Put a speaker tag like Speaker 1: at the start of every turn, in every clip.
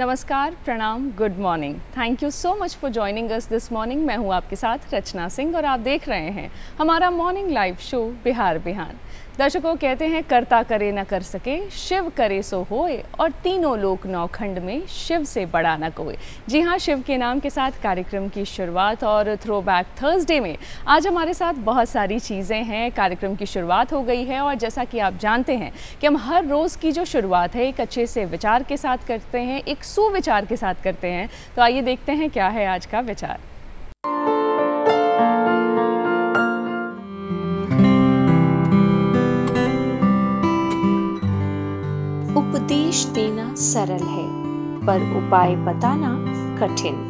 Speaker 1: नमस्कार, प्रणाम, good morning. Thank you so much for joining us this morning. मैं हूँ आपके साथ रचना सिंह और आप देख रहे हैं हमारा मॉर्निंग लाइव शो बिहार बिहान। दर्शकों, कहते हैं करता करे न कर सके, शिव करे सो होए, और तीनों लोक नौखंड में शिव से बड़ा न कोई। जी हाँ, शिव के नाम के साथ कार्यक्रम की शुरुआत और थ्रो बैक थर्सडे में आज हमारे साथ बहुत सारी चीज़ें हैं। कार्यक्रम की शुरुआत हो गई है और जैसा कि आप जानते हैं कि हम हर रोज़ की जो शुरुआत है एक अच्छे से विचार के साथ करते हैं, एक सुविचार के साथ करते हैं। तो आइए देखते हैं क्या है आज का विचार।
Speaker 2: उपदेश देना सरल है पर उपाय बताना कठिन।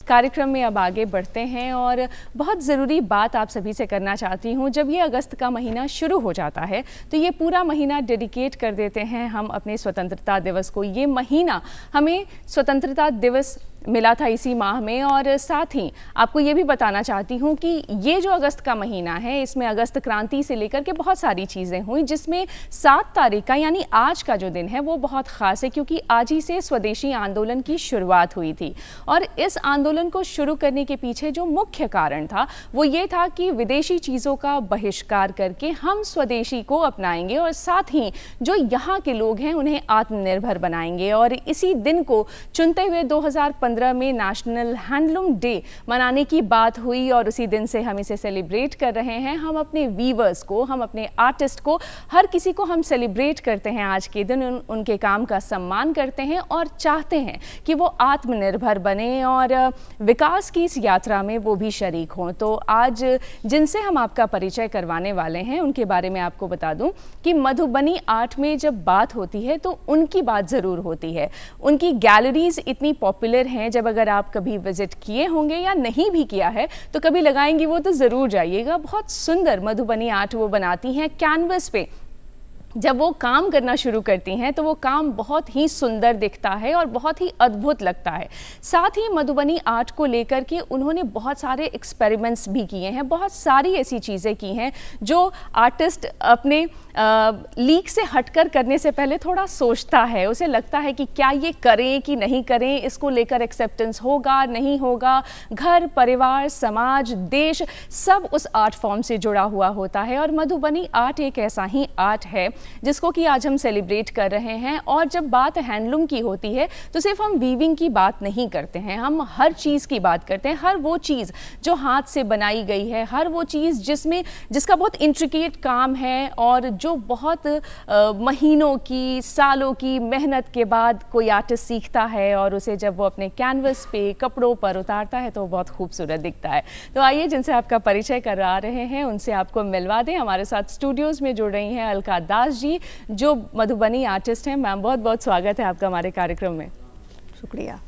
Speaker 1: कार्यक्रम में अब आगे बढ़ते हैं और बहुत ज़रूरी बात आप सभी से करना चाहती हूँ। जब ये अगस्त का महीना शुरू हो जाता है तो ये पूरा महीना डेडिकेट कर देते हैं हम अपने स्वतंत्रता दिवस को। ये महीना हमें स्वतंत्रता दिवस मिला था इसी माह में, और साथ ही आपको ये भी बताना चाहती हूँ कि ये जो अगस्त का महीना है इसमें अगस्त क्रांति से लेकर के बहुत सारी चीज़ें हुई, जिसमें 7 तारीख का यानी आज का जो दिन है वो बहुत ख़ास है, क्योंकि आज ही से स्वदेशी आंदोलन की शुरुआत हुई थी। और इस आंदोलन को शुरू करने के पीछे जो मुख्य कारण था वो ये था कि विदेशी चीज़ों का बहिष्कार करके हम स्वदेशी को अपनाएंगे और साथ ही जो यहाँ के लोग हैं उन्हें आत्मनिर्भर बनाएंगे। और इसी दिन को चुनते हुए 2015 में नेशनल हैंडलूम डे मनाने की बात हुई और उसी दिन से हम इसे सेलिब्रेट कर रहे हैं। हम अपने वीवर्स को, हम अपने आर्टिस्ट को, हर किसी को हम सेलिब्रेट करते हैं आज के दिन, उनके काम का सम्मान करते हैं और चाहते हैं कि वो आत्मनिर्भर बने और विकास की इस यात्रा में वो भी शरीक हों। तो आज जिनसे हम आपका परिचय करवाने वाले हैं उनके बारे में आपको बता दूं कि मधुबनी आर्ट में जब बात होती है तो उनकी बात ज़रूर होती है। उनकी गैलरीज इतनी पॉपुलर हैं, जब अगर आप कभी विजिट किए होंगे या नहीं भी किया है तो कभी लगाएंगी वो तो ज़रूर जाइएगा। बहुत सुंदर मधुबनी आर्ट वो बनाती हैं कैनवस पे। जब वो काम करना शुरू करती हैं तो वो काम बहुत ही सुंदर दिखता है और बहुत ही अद्भुत लगता है। साथ ही मधुबनी आर्ट को लेकर के उन्होंने बहुत सारे एक्सपेरिमेंट्स भी किए हैं, बहुत सारी ऐसी चीज़ें की हैं जो आर्टिस्ट अपने लीक से हटकर करने से पहले थोड़ा सोचता है। उसे लगता है कि क्या ये करें कि नहीं करें, इसको लेकर एक्सेप्टेंस होगा नहीं होगा। घर, परिवार, समाज, देश सब उस आर्ट फॉर्म से जुड़ा हुआ होता है और मधुबनी आर्ट एक ऐसा ही आर्ट है जिसको कि आज हम सेलिब्रेट कर रहे हैं। और जब बात हैंडलूम की होती है तो सिर्फ हम वीविंग की बात नहीं करते हैं, हम हर चीज़ की बात करते हैं। हर वो चीज़ जो हाथ से बनाई गई है, हर वो चीज़ जिसका बहुत इंट्रिकेट काम है और जो बहुत महीनों की, सालों की मेहनत के बाद कोई आर्टिस्ट सीखता है और उसे जब वो अपने कैनवस पे, कपड़ों पर उतारता है तो बहुत खूबसूरत दिखता है। तो आइए जिनसे आपका परिचय करा रहे हैं उनसे आपको मिलवा दें। हमारे साथ स्टूडियोज़ में जुड़ रही हैं अलका दास जी, जो मधुबनी आर्टिस्ट हैं। मैम, बहुत बहुत स्वागत है आपका हमारे कार्यक्रम में।
Speaker 3: शुक्रिया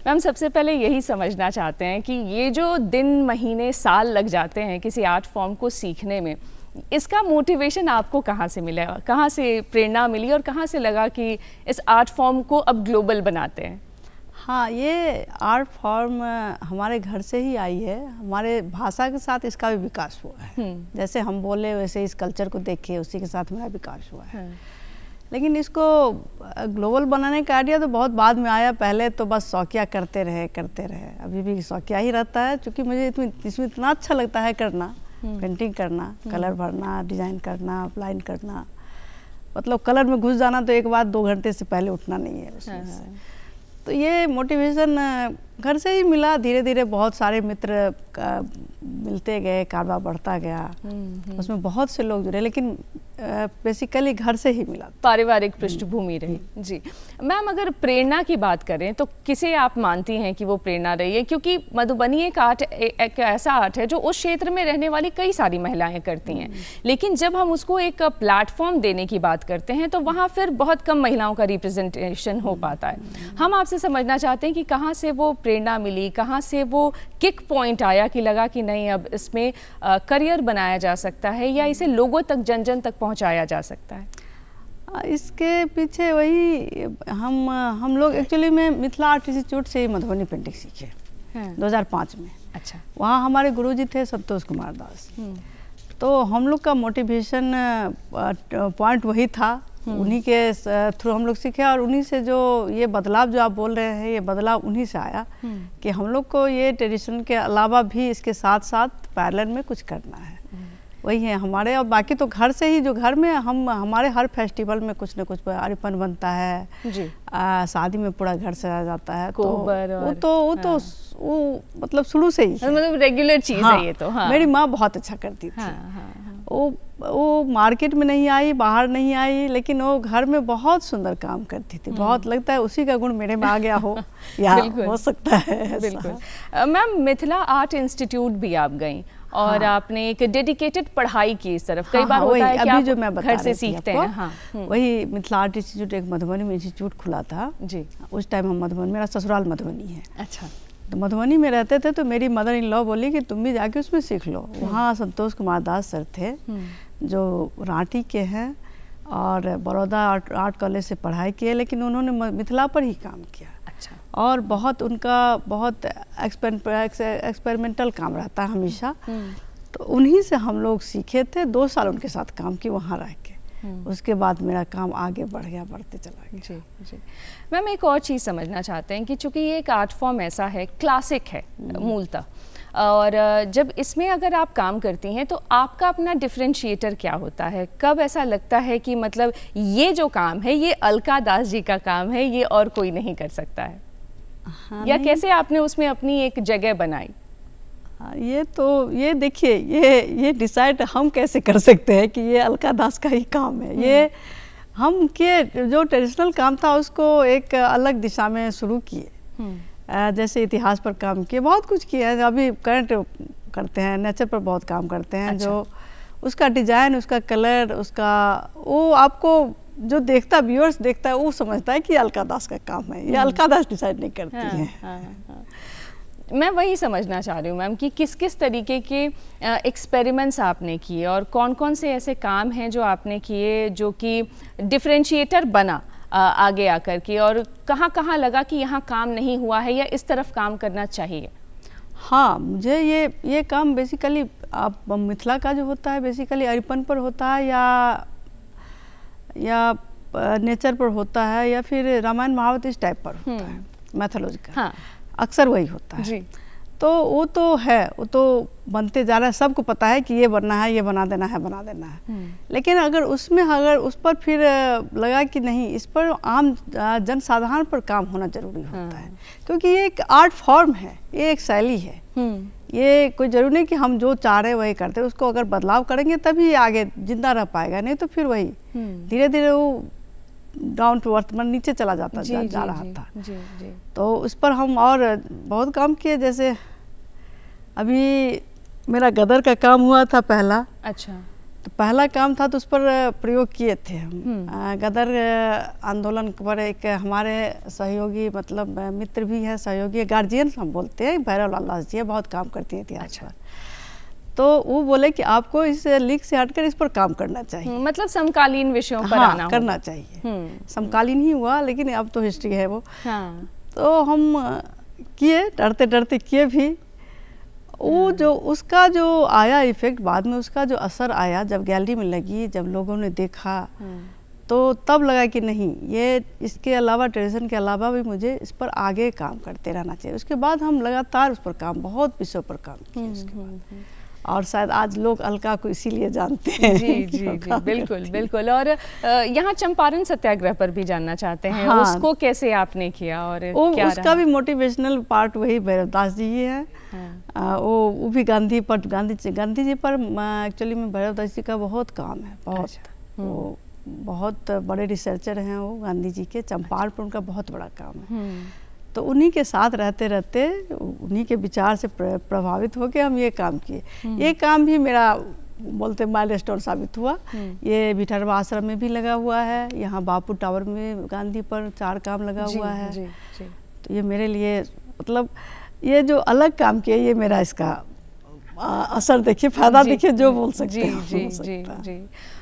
Speaker 1: मैम। सबसे पहले यही समझना चाहते हैं कि ये जो दिन, महीने, साल लग जाते हैं किसी आर्ट फॉर्म को सीखने में, इसका मोटिवेशन आपको कहाँ से मिला, कहाँ से प्रेरणा मिली और कहाँ से लगा कि इस आर्ट फॉर्म को अब ग्लोबल बनाते हैं?
Speaker 3: हाँ, ये आर्ट फॉर्म हमारे घर से ही आई है। हमारे भाषा के साथ इसका भी विकास हुआ है। जैसे हम बोले वैसे इस कल्चर को देखे, उसी के साथ मेरा विकास हुआ है। लेकिन इसको ग्लोबल बनाने का आइडिया तो बहुत बाद में आया। पहले तो बस शौकिया करते रहे। अभी भी शौकिया ही रहता है, क्योंकि मुझे इसमें इतना अच्छा लगता है करना, पेंटिंग करना, कलर भरना, डिज़ाइन करना, अप्लाइन करना। मतलब कलर में घुस जाना तो एक बात 2 घंटे से पहले उठना नहीं है उसमें से। तो ये मोटिवेशन घर से ही मिला। धीरे धीरे बहुत सारे मित्र मिलते गए, कारवा बढ़ता गया, उसमें बहुत से लोग जुड़े, लेकिन बेसिकली घर से ही मिला।
Speaker 1: पारिवारिक पृष्ठभूमि रही। जी मैम, अगर प्रेरणा की बात करें तो किसे आप मानती हैं कि वो प्रेरणा रही है? क्योंकि मधुबनी एक ऐसा आर्ट है जो उस क्षेत्र में रहने वाली कई सारी महिलाएं करती हैं, लेकिन जब हम उसको एक प्लेटफॉर्म देने की बात करते हैं तो वहाँ फिर बहुत कम महिलाओं का रिप्रेजेंटेशन हो पाता है। हम आपसे समझना चाहते हैं कि कहाँ से वो प्रेरणा मिली, कहाँ से वो किक पॉइंट आया कि लगा कि नहीं, अब इसमें करियर बनाया जा सकता है या इसे लोगों तक, जन जन तक पहुंचाया जा सकता है?
Speaker 3: इसके पीछे वही हम लोग एक्चुअली में मिथिला आर्ट इंस्टीट्यूट से ही मधुबनी पेंटिंग सीखे 2005 में। अच्छा। वहाँ हमारे गुरुजी थे संतोष कुमार दास। तो हम लोग का मोटिवेशन पॉइंट वही था, उन्हीं के थ्रू हम लोग सीखे और उन्हीं से जो ये बदलाव जो आप बोल रहे हैं ये बदलाव उन्हीं से आया कि हम लोग को ये ट्रेडिशन के अलावा भी इसके साथ साथ पैरेलल में कुछ करना है। वही है हमारे, और बाकी तो घर से ही जो घर में हमारे हर फेस्टिवल में कुछ न कुछ अरिपन बनता है जी। शादी में पूरा घर सजाया जाता है, तो वो मतलब शुरू से ही
Speaker 1: मतलब रेगुलर चीज है ये तो। हाँ।
Speaker 3: मेरी माँ बहुत अच्छा करती थी। वो मार्केट में नहीं आई, बाहर नहीं आई, लेकिन वो घर में बहुत सुंदर काम करती थी। बहुत लगता है उसी का गुण मेरे में आ गया हो या हो सकता है।
Speaker 1: बिल्कुल। मैम मिथिला आर्ट इंस्टीट्यूट भी आप गई और आपने एक डेडिकेटेड पढ़ाई की इस तरफ। कई बार होता है कि आप जो मैं घर से सीखते हैं। हाँ।
Speaker 3: वही मिथिला आर्ट इंस्टीट्यूट एक मधुबनी में इंस्टीट्यूट खुला था जी। उस टाइम हम मधुबनी, मेरा ससुराल मधुबनी है। अच्छा। तो मधुबनी में रहते थे तो मेरी मदर इन लॉ बोली कि तुम भी जाके उसमें सीख लो। वहाँ संतोष कुमार दास सर थे जो रांटी के हैं और बड़ौदा आर्ट कॉलेज से पढ़ाई किए, लेकिन उन्होंने मिथिला पर ही काम किया। अच्छा। और बहुत उनका बहुत एक्सपेरिमेंटल काम रहता है हमेशा। तो उन्हीं से हम लोग सीखे थे। 2 साल उनके साथ काम किए वहाँ रह के। उसके बाद मेरा काम आगे बढ़ गया, बढ़ते चला गया।
Speaker 1: जी जी। मैम एक और चीज़ समझना चाहते हैं कि चूंकि ये एक आर्ट फॉर्म ऐसा है, क्लासिक है मूलतः, और जब इसमें अगर आप काम करती हैं तो आपका अपना डिफरेंशिएटर क्या होता है? कब ऐसा लगता है कि मतलब ये जो काम है ये अलका दास जी का काम है, ये और कोई नहीं कर सकता है? हाँ, या कैसे आपने उसमें अपनी एक जगह बनाई?
Speaker 3: ये देखिए ये डिसाइड हम कैसे कर सकते हैं कि ये अलका दास का ही काम है। ये हम के जो ट्रेडिशनल काम था उसको एक अलग दिशा में शुरू किए। जैसे इतिहास पर काम किए, बहुत कुछ किया है। अभी करंट करते हैं, नेचर पर बहुत काम करते हैं। अच्छा। जो उसका डिजाइन, उसका कलर, उसका वो आपको जो देखता व्यूअर्स देखता है वो समझता है कि अलका दास का काम है। ये अलका दास डिसाइड नहीं करती है।
Speaker 1: मैं वही समझना चाह रही हूँ मैम कि किस किस तरीके के एक्सपेरिमेंट्स आपने किए और कौन कौन से ऐसे काम हैं जो आपने किए जो कि डिफरेंशिएटर बना आगे आकर के, और कहाँ कहाँ लगा कि यहाँ काम नहीं हुआ है या इस तरफ काम करना चाहिए?
Speaker 3: हाँ, मुझे ये काम बेसिकली आप मिथिला का जो होता है बेसिकली अरिपन पर होता है या नेचर पर होता है या फिर रामायण महाभारत इस टाइप पर होता है, मैथोलॉजी का। हाँ। अक्सर वही होता है जी। तो वो तो है, वो तो बनते जा रहा है, सबको पता है कि ये बनना है, ये बना देना है। लेकिन अगर उस पर फिर लगा कि नहीं, इस पर आम जनसाधारण पर काम होना जरूरी होता है, क्योंकि ये एक आर्ट फॉर्म है, ये एक शैली है। ये कोई जरूरी नहीं कि हम जो चाह रहे हैं वही करते हैं। उसको अगर बदलाव करेंगे तभी आगे जिंदा रह पाएगा, नहीं तो फिर वही धीरे धीरे वो डाउन टू अर्थ मतलब नीचे चला जाता जा रहा था। जी। तो उस पर हम और बहुत काम किए। जैसे अभी मेरा गदर का काम हुआ था पहला। अच्छा। तो पहला काम था तो उस पर प्रयोग किए थे हम। गदर आंदोलन पर एक हमारे सहयोगी मतलब मित्र भी है, सहयोगी गार्जियन हम बोलते हैं, भैरव लाल दास जी बहुत काम करती है इतिहास पर। तो वो बोले कि आपको इस लीक से हटकर इस पर काम करना चाहिए,
Speaker 1: मतलब समकालीन विषयों पर आना
Speaker 3: करना चाहिए। समकालीन ही हुआ, लेकिन अब तो हिस्ट्री है वो। हाँ। तो हम किए, डरते डरते किए भी। वो जो उसका जो आया इफेक्ट बाद में, उसका जो असर आया जब गैलरी में लगी, जब लोगों ने देखा, तो तब लगा कि नहीं, ये इसके अलावा ट्रेडिशन के अलावा भी मुझे इस पर आगे काम करते रहना चाहिए। उसके बाद हम लगातार उस पर काम, बहुत विषयों पर काम किए उसके बाद। और शायद आज लोग अलका को इसीलिए जानते हैं।
Speaker 1: जी जी जी, बिल्कुल बिल्कुल। और यहाँ चंपारण सत्याग्रह पर भी जानना चाहते हैं। हाँ, उसको कैसे आपने किया और क्या
Speaker 3: उसका भी मोटिवेशनल पार्ट वही भैरव दास जी ही है। हाँ। वो भी गांधी जी पर एक्चुअली में भैरव दास जी का बहुत काम है, बहुत। अच्छा। वो बहुत बड़े रिसर्चर हैं वो गांधी जी के। चंपारण पर उनका बहुत बड़ा काम है। तो उन्हीं के साथ रहते रहते उन्हीं के विचार से प्रभावित होकर हम ये काम किए। ये काम भी मेरा बोलते माइलस्टोन साबित हुआ। ये भिठरवा आश्रम में भी लगा हुआ है, यहाँ बापू टावर में गांधी पर 4 काम लगा हुआ है। जी। तो ये मेरे लिए मतलब ये जो अलग काम किए, ये मेरा इसका असर देखिए, फायदा देखिए, जो बोल सकते हैं।
Speaker 1: जी।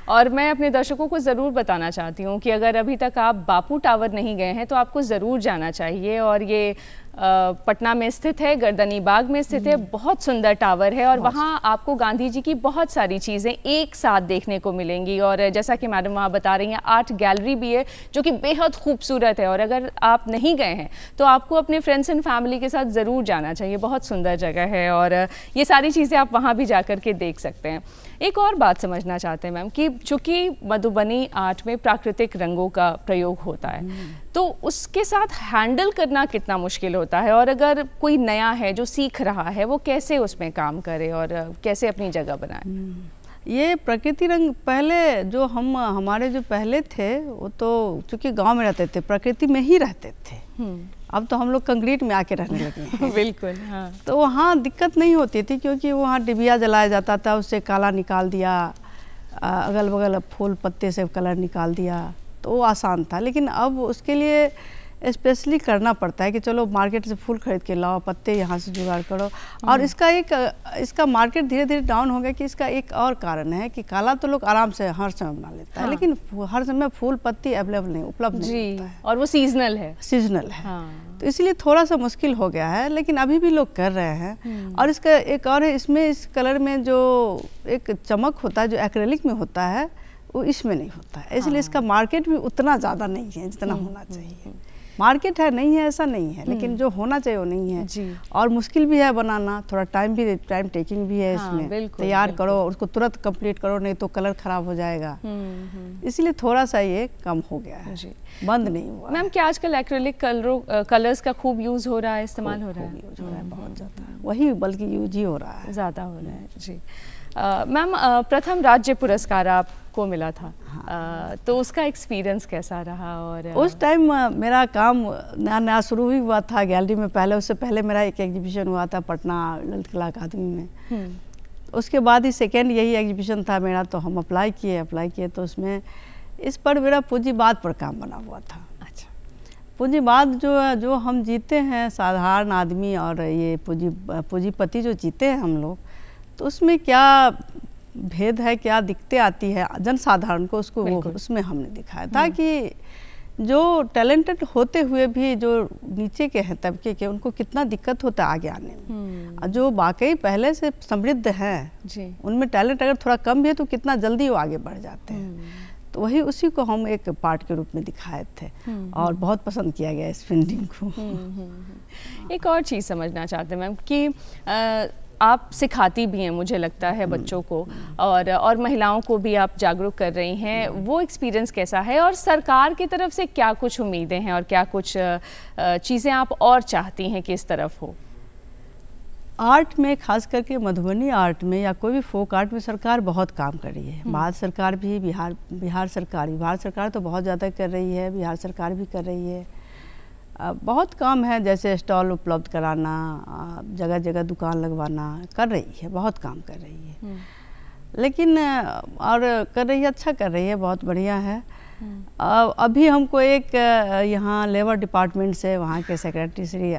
Speaker 1: और मैं अपने दर्शकों को ज़रूर बताना चाहती हूँ कि अगर अभी तक आप बापू टावर नहीं गए हैं तो आपको ज़रूर जाना चाहिए। और ये पटना में स्थित है, गर्दनी बाग में स्थित है, बहुत सुंदर टावर है और वहाँ आपको गांधी जी की बहुत सारी चीज़ें एक साथ देखने को मिलेंगी। और जैसा कि मैडम वहाँ बता रही हैं, आर्ट गैलरी भी है जो कि बेहद खूबसूरत है। और अगर आप नहीं गए हैं तो आपको अपने फ्रेंड्स एंड फैमिली के साथ ज़रूर जाना चाहिए, बहुत सुंदर जगह है और ये सारी चीज़ें आप वहाँ भी जा कर के देख सकते हैं। एक और बात समझना चाहते हैं मैम कि चूँकि मधुबनी आर्ट में प्राकृतिक रंगों का प्रयोग होता है तो उसके साथ हैंडल करना कितना मुश्किल होता है, और अगर कोई नया है जो सीख रहा है वो कैसे उसमें काम करे और कैसे अपनी जगह बनाए?
Speaker 3: ये प्रकृति रंग पहले जो हमारे जो पहले थे वो तो चूँकि गांव में रहते थे, प्रकृति में ही रहते थे। अब तो हम लोग कंक्रीट में आके रहने लगे हैं।
Speaker 1: बिल्कुल, हाँ।
Speaker 3: तो वहाँ दिक्कत नहीं होती थी क्योंकि वहाँ डिबिया जलाया जाता था, उससे काला निकाल दिया, अगल बगल फूल पत्ते से कलर निकाल दिया, तो वो आसान था। लेकिन अब उसके लिए स्पेशली करना पड़ता है कि चलो मार्केट से फूल खरीद के लाओ, पत्ते यहाँ से जुगाड़ करो। और इसका मार्केट धीरे धीरे डाउन हो गया कि इसका एक और कारण है कि काला तो लोग आराम से हर समय बना लेता है, लेकिन हर समय फूल पत्ती अवेलेबल नहीं, उपलब्ध नहीं होता है,
Speaker 1: और वो सीजनल है।
Speaker 3: हाँ। तो इसलिए थोड़ा सा मुश्किल हो गया है, लेकिन अभी भी लोग कर रहे हैं। और इसका एक और है, इसमें इस कलर में जो एक चमक होता है जो एक्रेलिक में होता है वो इसमें नहीं होता है, इसलिए इसका मार्केट भी उतना ज़्यादा नहीं है जितना होना चाहिए। मार्केट है नहीं है ऐसा नहीं है, लेकिन जो होना चाहिए वो नहीं है जी। और मुश्किल भी है बनाना, थोड़ा टाइम टेकिंग भी है इसमें। तैयार करो, उसको तुरंत कंप्लीट करो, नहीं तो कलर खराब हो जाएगा। इसलिए थोड़ा सा ये कम हो गया है जी। बंद नहीं हुआ।
Speaker 1: मैम क्या आजकल एक्रेलिक कलर्स का खूब यूज हो रहा है, इस्तेमाल हो रहा है?
Speaker 3: यूज हो रहा है बहुत ज़्यादा, वही बल्कि यूज ही हो रहा है,
Speaker 1: ज़्यादा हो रहा है जी। मैम प्रथम राज्य पुरस्कार आपको मिला था, तो उसका एक्सपीरियंस कैसा रहा? और
Speaker 3: उस टाइम मेरा काम नया नया शुरू ही हुआ था गैलरी में। पहले उससे पहले मेरा एक एग्जीबिशन हुआ था पटना ललित कला अकादमी में, उसके बाद ही सेकेंड यही एग्जीबिशन था मेरा। तो हम अप्लाई किए तो उसमें इस पर मेरा पूंजीवाद पर काम बना हुआ था।
Speaker 1: अच्छा।
Speaker 3: पूंजीवाद जो हम जीते हैं साधारण आदमी और ये पूंजीपति जो जीते हैं हम लोग, तो उसमें क्या भेद है, क्या दिक्कतें आती है जनसाधारण को, उसको उसमें हमने दिखाया था कि जो टैलेंटेड होते हुए भी जो नीचे के हैं तबके के, उनको कितना दिक्कत होता है आगे आने में। जो वाकई पहले से समृद्ध हैं उनमें टैलेंट अगर थोड़ा कम भी है तो कितना जल्दी वो आगे बढ़ जाते हैं। तो वही उसी को हम एक पार्ट के रूप में दिखाए थे और बहुत पसंद किया गया इस पेंटिंग को।
Speaker 1: एक और चीज़ समझना चाहते हैं मैम कि आप सिखाती भी हैं मुझे लगता है बच्चों को, और महिलाओं को भी आप जागरूक कर रही हैं, वो एक्सपीरियंस कैसा है? और सरकार की तरफ से क्या कुछ उम्मीदें हैं और क्या कुछ चीज़ें आप और चाहती हैं कि इस तरफ हो?
Speaker 3: आर्ट में, खास करके मधुबनी आर्ट में या कोई भी फोक आर्ट में सरकार बहुत काम कर रही है। भारत सरकार भी, बिहार सरकार तो बहुत ज़्यादा कर रही है, बिहार सरकार भी कर रही है। बहुत काम है, जैसे स्टॉल उपलब्ध कराना, जगह जगह दुकान लगवाना, कर रही है, बहुत काम कर रही है। लेकिन और कर रही है, अच्छा कर रही है, बहुत बढ़िया है। अभी हमको एक यहाँ लेबर डिपार्टमेंट से वहाँ के सेक्रेटरी श्री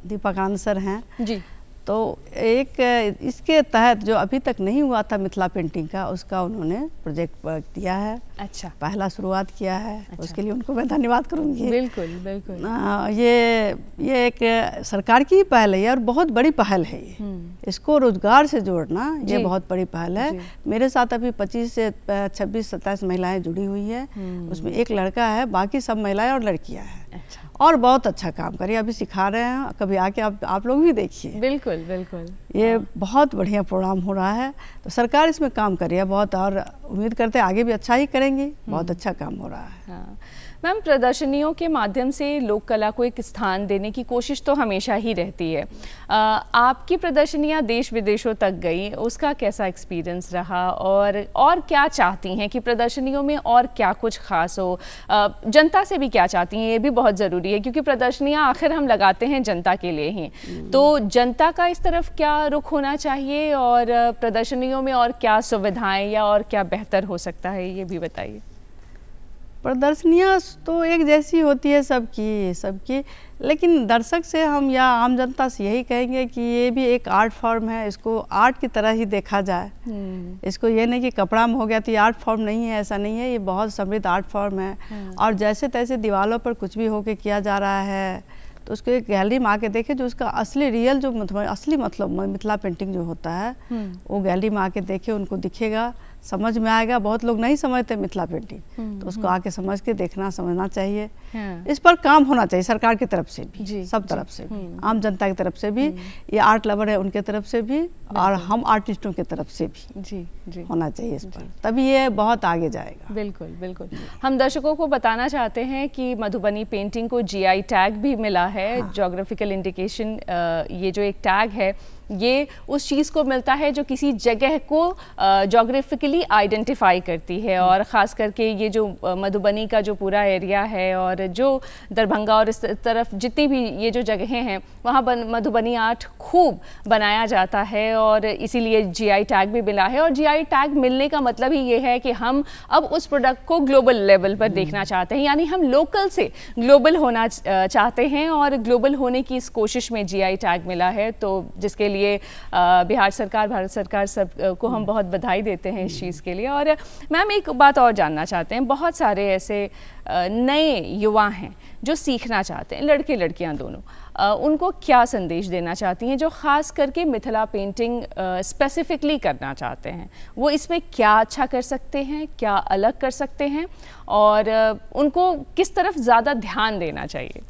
Speaker 3: दीपकानंद सर हैं जी, तो एक इसके तहत जो अभी तक नहीं हुआ था मिथिला पेंटिंग का, उसका उन्होंने प्रोजेक्ट दिया है।
Speaker 1: अच्छा।
Speaker 3: पहला शुरुआत किया है। अच्छा। उसके लिए उनको मैं धन्यवाद करूंगी।
Speaker 1: बिल्कुल बिल्कुल।
Speaker 3: ये एक सरकार की ही पहल है और बहुत बड़ी पहल है ये। इसको रोजगार से जोड़ना ये बहुत बड़ी पहल है। मेरे साथ अभी 25 से 26-27 महिलाएं जुड़ी हुई है, उसमें एक लड़का है, बाकी सब महिलाएं और लड़कियां हैं। अच्छा। और बहुत अच्छा काम करिए, अभी सिखा रहे हैं, कभी आके आप लोग भी देखिए।
Speaker 1: बिल्कुल बिल्कुल।
Speaker 3: ये बहुत बढ़िया प्रोग्राम हो रहा है, तो सरकार इसमें काम कर रही है बहुत, और उम्मीद करते हैं आगे भी अच्छा ही करेंगी। बहुत अच्छा काम हो रहा है।
Speaker 1: हाँ। मैम प्रदर्शनियों के माध्यम से लोक कला को एक स्थान देने की कोशिश तो हमेशा ही रहती है। आपकी प्रदर्शनियां देश विदेशों तक गई, उसका कैसा एक्सपीरियंस रहा, और क्या चाहती हैं कि प्रदर्शनियों में और क्या कुछ खास हो? जनता से भी क्या चाहती हैं, ये भी बहुत ज़रूरी है, क्योंकि प्रदर्शनियां आखिर हम लगाते हैं जनता के लिए ही। तो जनता का इस तरफ क्या रुख होना चाहिए, और प्रदर्शनियों में और क्या सुविधाएँ या और क्या बेहतर हो सकता है, ये भी बताइए।
Speaker 3: प्रदर्शनियाँ तो एक जैसी होती है सबकी, लेकिन दर्शक से हम या आम जनता से यही कहेंगे कि ये भी एक आर्ट फॉर्म है, इसको आर्ट की तरह ही देखा जाए। इसको ये नहीं कि कपड़ा में हो गया तो ये आर्ट फॉर्म नहीं है, ऐसा नहीं है, ये बहुत समृद्ध आर्ट फॉर्म है। और जैसे तैसे दीवारों पर कुछ भी होके किया जा रहा है तो उसको एक गैलरी में आके देखे, जो उसका असली रियल जो असली मतलब मिथिला पेंटिंग जो होता है वो गैलरी में आके देखे, उनको दिखेगा, समझ में आएगा। बहुत लोग नहीं समझते मिथिला पेंटिंग, तो उसको आके समझ के देखना समझना चाहिए। इस पर काम होना चाहिए सरकार की तरफ से भी, सब तरफ से भी, आम जनता की तरफ से भी, ये आर्ट लवर है उनके तरफ से भी, और हम आर्टिस्टों की तरफ से भी होना चाहिए इस पर, तभी ये बहुत आगे जाएगा।
Speaker 1: बिल्कुल बिल्कुल। हम दर्शकों को बताना चाहते हैं कि मधुबनी पेंटिंग को GI टैग भी मिला है। ज्योग्राफिकल इंडिकेशन, ये जो एक टैग है ये उस चीज़ को मिलता है जो किसी जगह को ज्योग्राफिकली आइडेंटिफाई करती है, और ख़ास करके ये जो मधुबनी का जो पूरा एरिया है और जो दरभंगा और इस तरफ जितनी भी ये जो जगहें हैं वहाँ मधुबनी आर्ट खूब बनाया जाता है, और इसीलिए GI टैग भी मिला है। और GI टैग मिलने का मतलब ही ये है कि हम अब उस प्रोडक्ट को ग्लोबल लेवल पर देखना चाहते हैं, यानी हम लोकल से ग्लोबल होना चाहते हैं, और ग्लोबल होने की इस कोशिश में GI टैग मिला है। तो जिसके लिए बिहार सरकार, भारत सरकार सब को हम बहुत बधाई देते हैं इस चीज़ के लिए। और मैम एक बात और जानना चाहते हैं, बहुत सारे ऐसे नए युवा हैं जो सीखना चाहते हैं, लड़के लड़कियां दोनों, उनको क्या संदेश देना चाहती हैं जो ख़ास करके मिथिला पेंटिंग स्पेसिफिकली करना चाहते हैं? वो इसमें क्या अच्छा कर सकते हैं, क्या अलग कर सकते हैं, और उनको किस तरफ ज़्यादा ध्यान देना चाहिए?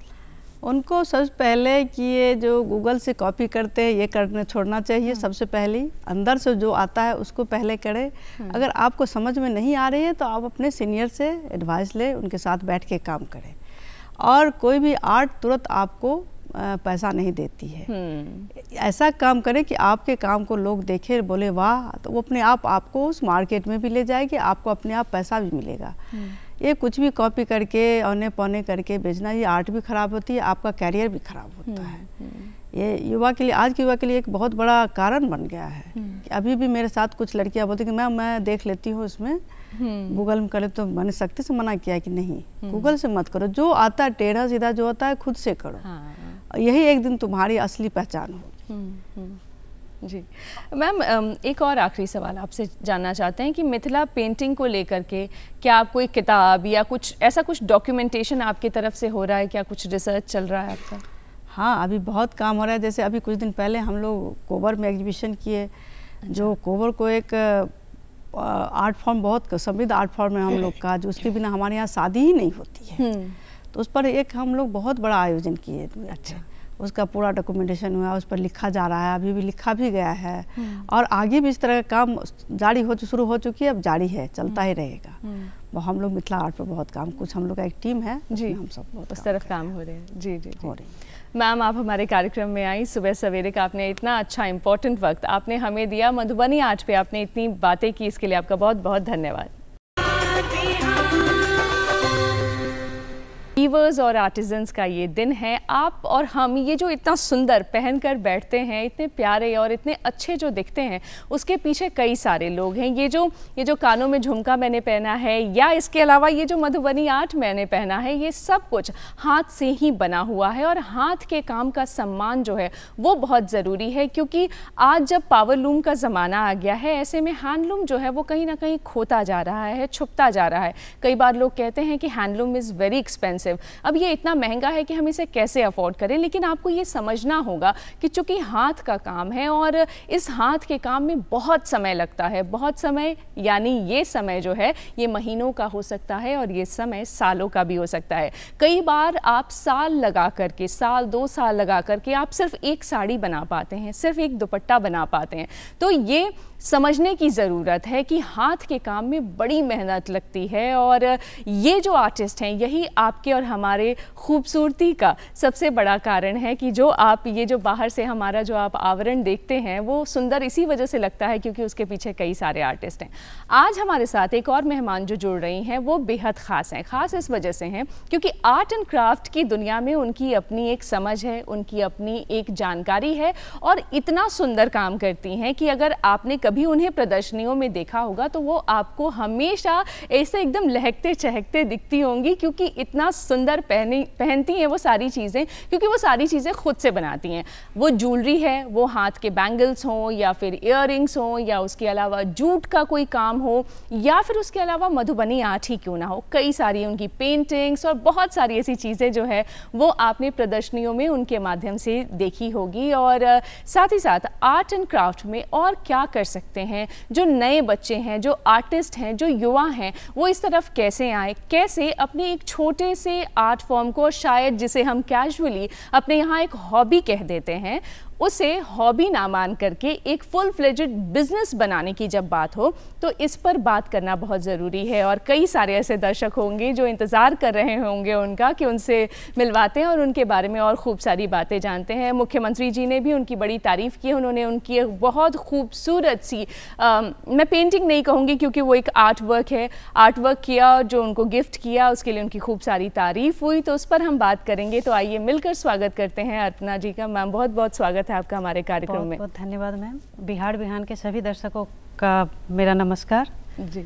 Speaker 3: उनको सबसे पहले कि ये जो गूगल से कॉपी करते हैं ये करने छोड़ना चाहिए। सबसे पहले अंदर से जो आता है उसको पहले करें। अगर आपको समझ में नहीं आ रही है तो आप अपने सीनियर से एडवाइस लें, उनके साथ बैठ के काम करें। और कोई भी आर्ट तुरंत आपको पैसा नहीं देती है। ऐसा काम करें कि आपके काम को लोग देखें, बोले वाह, तो वो अपने आप आपको उस मार्केट में भी ले जाएगी, आपको अपने आप पैसा भी मिलेगा। ये कुछ भी कॉपी करके औने पौने करके बेचना, ये आर्ट भी ख़राब होती है, आपका कैरियर भी ख़राब होता है। ये युवा के लिए, आज के युवा के लिए एक बहुत बड़ा कारण बन गया है कि अभी भी मेरे साथ कुछ लड़कियां बोलती कि मैं देख लेती हूँ इसमें, गूगल में करे, तो मैंने सख्ती से मना किया कि नहीं, गूगल से मत करो, जो आता है टेढ़ा सीधा जो होता है खुद से करो, यही एक दिन तुम्हारी असली पहचान होगी।
Speaker 1: जी मैम, एक और आखिरी सवाल आपसे जानना चाहते हैं कि मिथिला पेंटिंग को लेकर के क्या आप कोई किताब या कुछ ऐसा कुछ डॉक्यूमेंटेशन आपकी तरफ से हो रहा है, क्या कुछ रिसर्च चल रहा है आपका?
Speaker 3: हाँ, अभी बहुत काम हो रहा है। जैसे अभी कुछ दिन पहले हम लोग कोबर में एग्जीबिशन किए, जो कोबर को एक आर्ट फॉर्म, बहुत समृद्ध आर्ट फॉर्म है हम लोग का, जो उसके बिना हमारे यहाँ शादी ही नहीं होती है। तो उस पर एक हम लोग बहुत बड़ा आयोजन किए। अच्छा, उसका पूरा डॉक्यूमेंटेशन हुआ, उस पर लिखा जा रहा है, अभी भी लिखा भी गया है, और आगे भी इस तरह का काम जारी शुरू हो चुकी है, अब जारी है, चलता ही रहेगा। वो हम लोग मिथिला आर्ट पर बहुत काम, कुछ हम लोग का एक टीम है जी, हम सब बहुत
Speaker 1: उस तरफ काम हो रहे हैं। जी जी
Speaker 3: हो रही है।
Speaker 1: मैम, आप हमारे कार्यक्रम में आई, सुबह सवेरे का आपने इतना अच्छा इम्पोर्टेंट वक्त आपने हमें दिया, मधुबनी आर्ट पे आपने इतनी बातें की, इसके लिए आपका बहुत बहुत धन्यवाद। वीवर्स और आर्टिजन्स का ये दिन है। आप और हम ये जो इतना सुंदर पहनकर बैठते हैं, इतने प्यारे और इतने अच्छे जो दिखते हैं, उसके पीछे कई सारे लोग हैं। ये जो कानों में झुमका मैंने पहना है, या इसके अलावा ये जो मधुबनी आर्ट मैंने पहना है, ये सब कुछ हाथ से ही बना हुआ है। और हाथ के काम का सम्मान जो है वो बहुत ज़रूरी है, क्योंकि आज जब पावरलूम का ज़माना आ गया है, ऐसे में हैंडलूम जो है वो कहीं ना कहीं खोता जा रहा है, छुपता जा रहा है। कई बार लोग कहते हैं कि हैंडलूम इज़ वेरी एक्सपेंसिव, अब ये इतना महंगा है कि हम इसे कैसे अफोर्ड करें। लेकिन आपको ये समझना होगा कि चूंकि हाथ का काम है और इस हाथ के काम में बहुत समय लगता है, बहुत समय, यानी ये समय जो है ये महीनों का हो सकता है और ये समय सालों का भी हो सकता है। कई बार आप साल लगा करके, साल 2 साल लगा करके आप सिर्फ एक साड़ी बना पाते हैं, सिर्फ एक दुपट्टा बना पाते हैं। तो ये समझने की ज़रूरत है कि हाथ के काम में बड़ी मेहनत लगती है, और ये जो आर्टिस्ट हैं यही आपके और हमारे खूबसूरती का सबसे बड़ा कारण है कि जो आप ये जो बाहर से हमारा जो आप आवरण देखते हैं वो सुंदर इसी वजह से लगता है क्योंकि उसके पीछे कई सारे आर्टिस्ट हैं। आज हमारे साथ एक और मेहमान जो जुड़ रही हैं वो बेहद ख़ास हैं। ख़ास इस वजह से हैं क्योंकि आर्ट एंड क्राफ्ट की दुनिया में उनकी अपनी एक समझ है, उनकी अपनी एक जानकारी है और इतना सुंदर काम करती हैं कि अगर आपने कभी उन्हें प्रदर्शनियों में देखा होगा तो वो आपको हमेशा ऐसे एकदम लहकते चहकते दिखती होंगी क्योंकि इतना सुंदर पहनती हैं वो सारी चीज़ें, क्योंकि वो सारी चीज़ें खुद से बनाती हैं। वो ज्वेलरी है, वो हाथ के बैंगल्स हों या फिर इयररिंग्स हों या उसके अलावा जूट का कोई काम हो या फिर उसके अलावा मधुबनी आर्ट ही क्यों ना हो, कई सारी उनकी पेंटिंग्स और बहुत सारी ऐसी चीज़ें जो है वो आपने प्रदर्शनियों में उनके माध्यम से देखी होगी। और साथ ही साथ आर्ट एंड क्राफ्ट में और क्या कर सकते हैं, जो नए बच्चे हैं, जो आर्टिस्ट हैं, जो युवा हैं, वो इस तरफ कैसे आए, कैसे अपने एक छोटे से आर्ट फॉर्म को, शायद जिसे हम कैजुअली अपने यहाँ एक हॉबी कह देते हैं, उसे हॉबी ना मान करके एक फुल फ्लेजेड बिजनेस बनाने की जब बात हो तो इस पर बात करना बहुत ज़रूरी है। और कई सारे ऐसे दर्शक होंगे जो इंतज़ार कर रहे होंगे उनका कि उनसे मिलवाते हैं और उनके बारे में और खूब सारी बातें जानते हैं। मुख्यमंत्री जी ने भी उनकी बड़ी तारीफ़ की, उन्होंने उनकी एक बहुत खूबसूरत सी मैं पेंटिंग नहीं कहूँगी क्योंकि वो एक आर्ट वर्क है, आर्ट वर्क किया और जो उनको गिफ्ट किया उसके लिए उनकी खूब सारी तारीफ़ हुई, तो उस पर हम बात करेंगे। तो आइए मिलकर स्वागत करते हैं अर्पणा जी का। मैम बहुत बहुत स्वागत है आपका हमारे कार्यक्रम में।
Speaker 4: बहुत धन्यवाद मैम। बिहार बिहान के सभी दर्शकों का मेरा नमस्कार।
Speaker 1: जी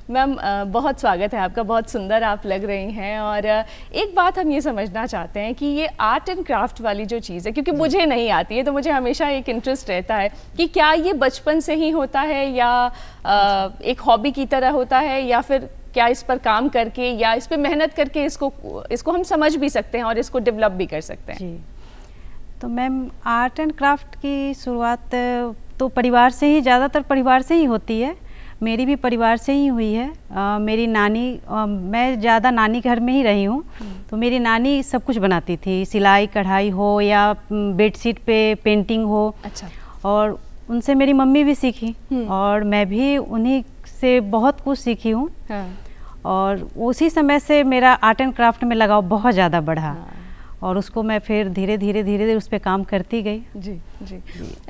Speaker 1: मैम, बहुत स्वागत है आपका, बहुत सुंदर आप लग रही हैं। और एक बात हम ये समझना चाहते हैं कि ये आर्ट एंड क्राफ्ट वाली जो चीज़ है, क्योंकि मुझे नहीं आती है तो मुझे हमेशा एक इंटरेस्ट रहता है कि क्या ये बचपन से ही होता है या एक हॉबी की तरह होता है या फिर क्या इस पर काम करके या इस पर मेहनत करके इसको हम समझ भी सकते हैं और इसको डेवलप भी कर सकते हैं।
Speaker 4: जी, तो मैम आर्ट एंड क्राफ्ट की शुरुआत तो परिवार से ही, ज़्यादातर परिवार से ही होती है। मेरी भी परिवार से ही हुई है। मेरी नानी, मैं ज़्यादा नानी घर में ही रही हूँ, तो मेरी नानी सब कुछ बनाती थी, सिलाई कढ़ाई हो या बेडशीट पे पेंटिंग हो।
Speaker 1: अच्छा।
Speaker 4: और उनसे मेरी मम्मी भी सीखी और मैं भी उन्हीं से बहुत कुछ सीखी हूँ।
Speaker 1: हाँ।
Speaker 4: और उसी समय से मेरा आर्ट एंड क्राफ्ट में लगाव बहुत ज़्यादा बढ़ा। और उसको मैं फिर धीरे धीरे उस पर काम करती गई।
Speaker 1: जी जी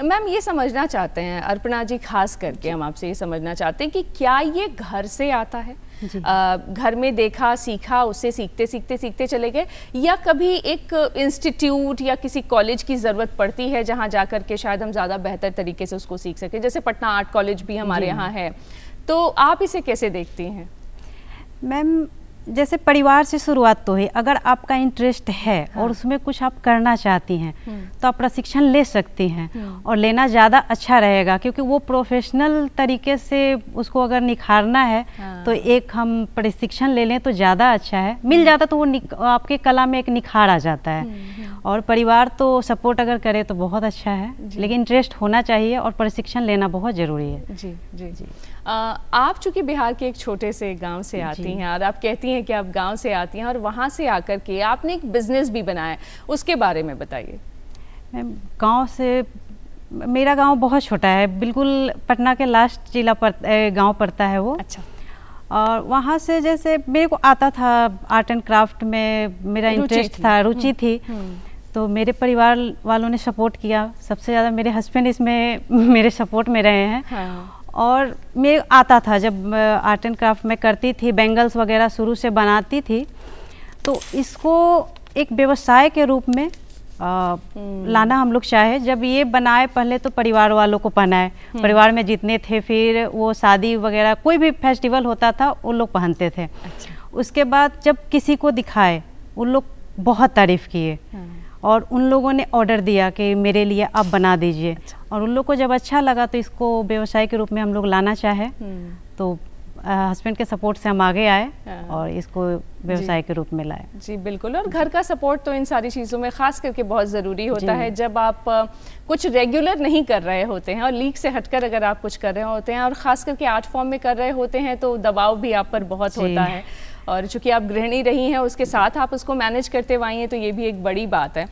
Speaker 1: मैम, ये समझना चाहते हैं अर्पणा जी, खास करके हम आपसे ये समझना चाहते हैं कि क्या ये घर से आता है, घर में देखा सीखा, उससे सीखते चले गए, या कभी एक इंस्टीट्यूट या किसी कॉलेज की ज़रूरत पड़ती है जहाँ जा कर के शायद हम ज़्यादा बेहतर तरीके से उसको सीख सकें, जैसे पटना आर्ट कॉलेज भी हमारे यहाँ है, तो आप इसे कैसे देखती हैं?
Speaker 4: मैम जैसे परिवार से शुरुआत तो है, अगर आपका इंटरेस्ट है और उसमें कुछ आप करना चाहती हैं तो आप प्रशिक्षण ले सकती हैं और लेना ज़्यादा अच्छा रहेगा, क्योंकि वो प्रोफेशनल तरीके से उसको अगर निखारना है तो एक हम प्रशिक्षण ले लें तो ज़्यादा अच्छा है। मिल जाता तो वो आपके कला में एक निखार आ जाता है। और परिवार तो सपोर्ट अगर करे तो बहुत अच्छा है, लेकिन इंटरेस्ट होना चाहिए और प्रशिक्षण लेना बहुत ज़रूरी है।
Speaker 1: जी जी जी। आप चूँकि बिहार के एक छोटे से गांव से आती हैं और आप कहती हैं कि आप गांव से आती हैं और वहाँ से आकर के आपने एक बिजनेस भी बनाया, उसके बारे में बताइए।
Speaker 4: मैम गांव से, मेरा गांव बहुत छोटा है, बिल्कुल पटना के लास्ट जिला पर गांव पड़ता है वो।
Speaker 1: अच्छा।
Speaker 4: और वहाँ से जैसे मेरे को आता था आर्ट एंड क्राफ्ट में, मेरा इंटरेस्ट था, रुचि थी, तो मेरे परिवार वालों ने सपोर्ट किया। सबसे ज़्यादा मेरे हस्बैंड इसमें मेरे सपोर्ट में रहे हैं।
Speaker 1: हाँ।
Speaker 4: और मैं आता था, जब आर्ट एंड क्राफ्ट में करती थी, बैंगल्स वगैरह शुरू से बनाती थी, तो इसको एक व्यवसाय के रूप में लाना हम लोग चाहे। जब ये बनाए पहले तो परिवार वालों को पहनाए, परिवार में जितने थे, फिर वो शादी वगैरह कोई भी फेस्टिवल होता था वो लोग पहनते थे।
Speaker 1: अच्छा।
Speaker 4: उसके बाद जब किसी को दिखाए, उन लोग बहुत तारीफ़ किए और उन लोगों ने ऑर्डर दिया कि मेरे लिए आप बना दीजिए। अच्छा। और उन लोग को जब अच्छा लगा तो इसको व्यवसाय के रूप में हम लोग लाना चाहे, तो हस्बैंड के सपोर्ट से हम आगे आए और इसको व्यवसाय के रूप में लाए।
Speaker 1: जी बिल्कुल। और घर का सपोर्ट तो इन सारी चीज़ों में खास करके बहुत ज़रूरी होता है। जब आप कुछ रेगुलर नहीं कर रहे होते हैं और लीग से हटकर अगर आप कुछ कर रहे होते हैं और ख़ास करके आर्ट फॉर्म में कर रहे होते हैं तो दबाव भी आप पर बहुत होता है। और चूँकि आप गृहिणी रही हैं, उसके साथ आप उसको मैनेज करते हुए आई हैं, तो ये भी एक बड़ी बात है।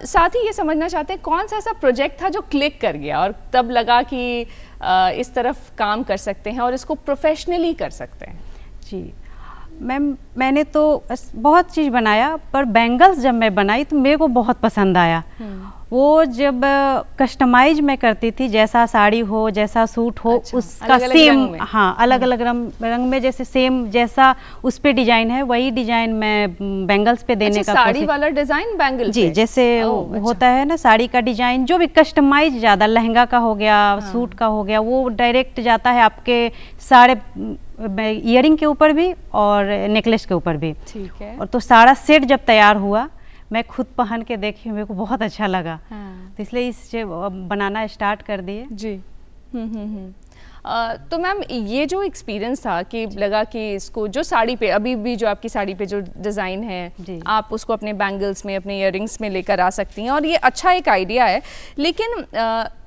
Speaker 1: साथ ही ये समझना चाहते हैं कौन सा ऐसा प्रोजेक्ट था जो क्लिक कर गया और तब लगा कि इस तरफ काम कर सकते हैं और इसको प्रोफेशनली कर सकते हैं?
Speaker 4: जी, मैम मैंने तो बहुत चीज़ बनाया, पर बैंगल्स जब मैं बनाई तो मेरे को बहुत पसंद आया। वो जब कस्टमाइज मैं करती थी, जैसा साड़ी हो, जैसा सूट हो,
Speaker 1: अच्छा,
Speaker 4: उसका
Speaker 1: अलग-अलग
Speaker 4: सेम,
Speaker 1: रंग में।
Speaker 4: हाँ अलग अलग रंग में जैसे सेम जैसा उस पे डिजाइन है, वही डिजाइन मैं बैंगल्स पे देने
Speaker 1: अच्छा,
Speaker 4: का
Speaker 1: साड़ी वाला डिजाइन बैंगल
Speaker 4: जी
Speaker 1: पे?
Speaker 4: जैसे
Speaker 1: ओह, अच्छा।
Speaker 4: होता है ना साड़ी का डिजाइन, जो भी कस्टमाइज ज़्यादा लहंगा का हो गया, सूट का हो गया, वो डायरेक्ट जाता है आपके सारे ईयरिंग के ऊपर भी और नेकलेस के ऊपर भी।
Speaker 1: ठीक है।
Speaker 4: और तो सारा सेट जब तैयार हुआ, मैं खुद पहन के देखी, मेरे को बहुत अच्छा लगा।
Speaker 1: हाँ।
Speaker 4: तो इसलिए इसे बनाना स्टार्ट कर दिए।
Speaker 1: जी। तो मैम ये जो एक्सपीरियंस था कि लगा कि इसको जो साड़ी पे अभी भी जो आपकी साड़ी पे जो डिज़ाइन है,
Speaker 4: जी।
Speaker 1: आप उसको अपने बैंगल्स में, अपने इयररिंग्स में लेकर आ सकती हैं, और ये अच्छा एक आइडिया है। लेकिन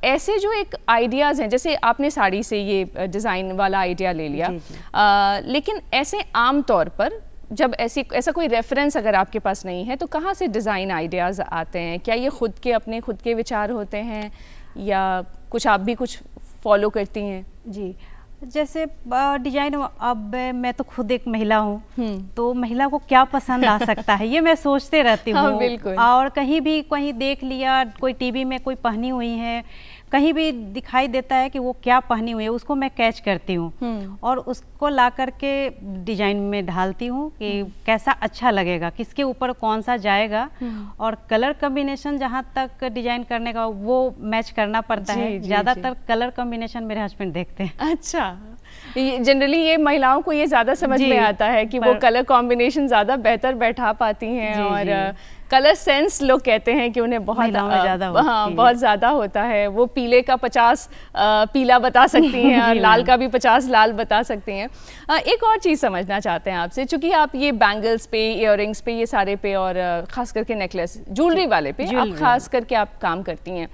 Speaker 1: ऐसे जो एक आइडियाज़ हैं, जैसे आपने साड़ी से ये डिज़ाइन वाला आइडिया ले लिया,
Speaker 4: जी, जी।
Speaker 1: लेकिन ऐसे आम तौर पर जब ऐसा कोई रेफरेंस अगर आपके पास नहीं है, तो कहाँ से डिज़ाइन आइडियाज़ आते हैं? क्या ये खुद के विचार होते हैं, या कुछ आप भी कुछ फॉलो करती हैं?
Speaker 4: जी, जैसे डिजाइन, अब मैं तो खुद एक महिला हूँ, तो महिला को क्या पसंद आ सकता है, ये मैं सोचते रहती हूँ।
Speaker 1: हाँ, बिल्कुल।
Speaker 4: और कहीं देख लिया, कोई टीवी में कोई पहनी हुई है, कहीं भी दिखाई देता है कि वो क्या पहनी हुई है, उसको मैं कैच करती हूँ और उसको ला करके डिजाइन में ढालती हूँ कि कैसा अच्छा लगेगा, किसके ऊपर कौन सा जाएगा। और कलर कॉम्बिनेशन जहाँ तक डिजाइन करने का, वो मैच करना पड़ता है। ज़्यादातर कलर कॉम्बिनेशन मेरे हस्बैंड देखते हैं।
Speaker 1: अच्छा, जनरली ये महिलाओं को ये ज़्यादा समझ में आता है कि वो कलर कॉम्बिनेशन ज़्यादा बेहतर बैठा पाती हैं, और कलर सेंस लोग कहते हैं कि उन्हें बहुत
Speaker 4: ज़्यादा
Speaker 1: बहुत ज़्यादा होता है। वो पीले का 50 पीला बता सकती हैं और लाल का भी 50 लाल बता सकती हैं। एक और चीज़ समझना चाहते हैं आपसे, चूँकि आप ये बैंगल्स पे, इयररिंग्स पे, ये सारे पे, और ख़ास करके नेकलेस, ज्वेलरी वाले पे आप ख़ास करके आप काम करती हैं,